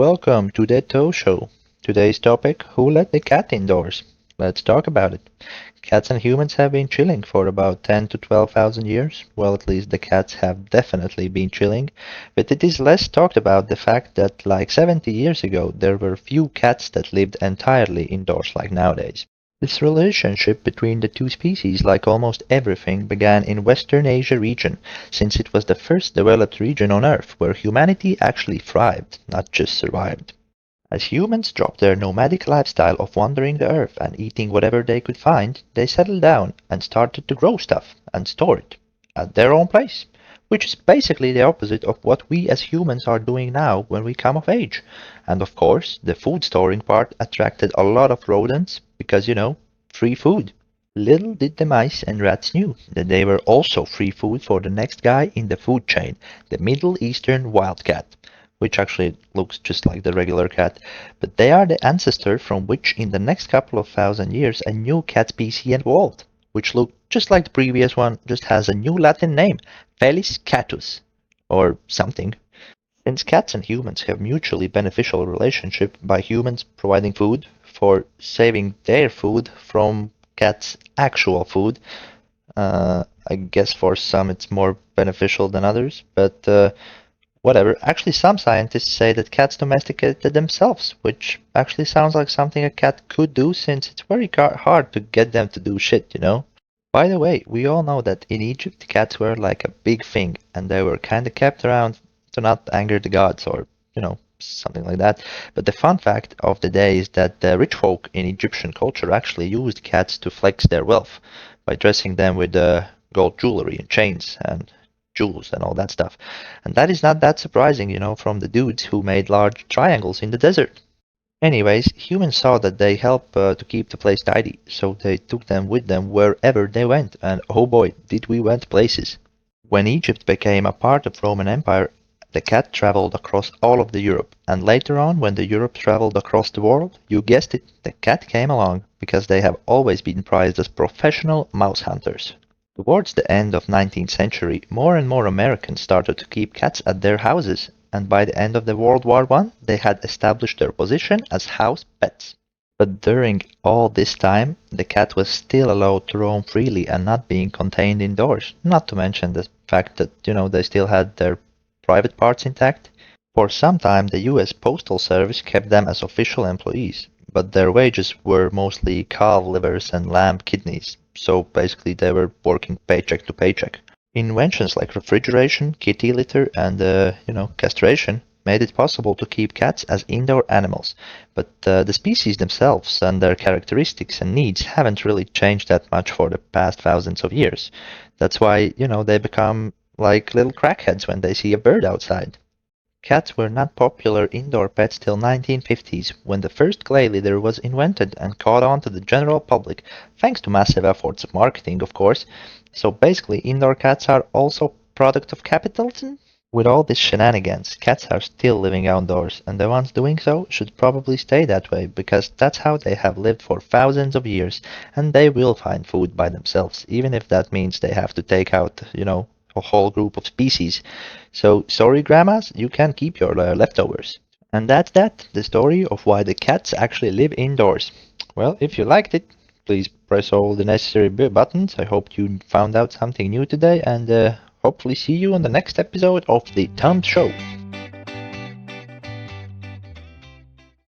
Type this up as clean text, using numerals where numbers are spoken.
welcome to the Toe Show. Today's topic, who let the cat indoors? Let's talk about it. Cats and humans have been chilling for about 10 to 12,000 years. Well, at least the cats have definitely been chilling. But it is less talked about the fact that like 70 years ago, there were few cats that lived entirely indoors like nowadays. This relationship between the two species, like almost everything, began in Western Asia region, since it was the first developed region on Earth where humanity actually thrived, not just survived. As humans dropped their nomadic lifestyle of wandering the Earth and eating whatever they could find, they settled down and started to grow stuff and store it at their own place, which is basically the opposite of what we as humans are doing now when we come of age. And of course, the food storing part attracted a lot of rodents because, free food. Little did the mice and rats knew that they were also free food for the next guy in the food chain, the Middle Eastern wildcat, which actually looks just like the regular cat, but they are the ancestor from which in the next couple of thousand years a new cat species evolved, which looked just like the previous one, just has a new Latin name, Felis catus, or something. Since cats and humans have mutually beneficial relationship by humans providing food for saving their food from cats' actual food, I guess for some it's more beneficial than others, but whatever. Actually, some scientists say that cats domesticated themselves, which actually sounds like something a cat could do since it's very hard to get them to do shit. By the way, we all know that in Egypt cats were like a big thing and they were kind of kept around to not anger the gods or, something like that. But the fun fact of the day is that the rich folk in Egyptian culture actually used cats to flex their wealth by dressing them with gold jewelry and chains and jewels and all that stuff. And that is not that surprising, from the dudes who made large triangles in the desert. Anyways, humans saw that they help to keep the place tidy, so they took them with them wherever they went, and oh boy, did we went places. When Egypt became a part of Roman Empire, the cat traveled across all of the Europe, and later on, when the Europe traveled across the world, you guessed it, the cat came along, because they have always been prized as professional mouse hunters. Towards the end of 19th century, more and more Americans started to keep cats at their houses, and by the end of the World War I, they had established their position as house pets. But during all this time, the cat was still allowed to roam freely and not being contained indoors, not to mention the fact that, they still had their private parts intact. For some time, the US Postal Service kept them as official employees, but their wages were mostly calf livers and lamb kidneys, so basically they were working paycheck to paycheck. Inventions like refrigeration, kitty litter, and castration made it possible to keep cats as indoor animals, but the species themselves and their characteristics and needs haven't really changed that much for the past thousands of years. That's why, they become like little crackheads when they see a bird outside. Cats were not popular indoor pets till 1950s, when the first clay litter was invented and caught on to the general public, thanks to massive efforts of marketing, of course. So basically, indoor cats are also product of capitalism. With all this shenanigans, cats are still living outdoors, and the ones doing so should probably stay that way, because that's how they have lived for thousands of years, and they will find food by themselves, even if that means they have to take out, a whole group of species. So, sorry, grandmas, you can keep your leftovers. And that's that, the story of why the cats actually live indoors. Well, if you liked it, please press all the necessary buttons. I hope you found out something new today, and hopefully see you on the next episode of The Tom Show.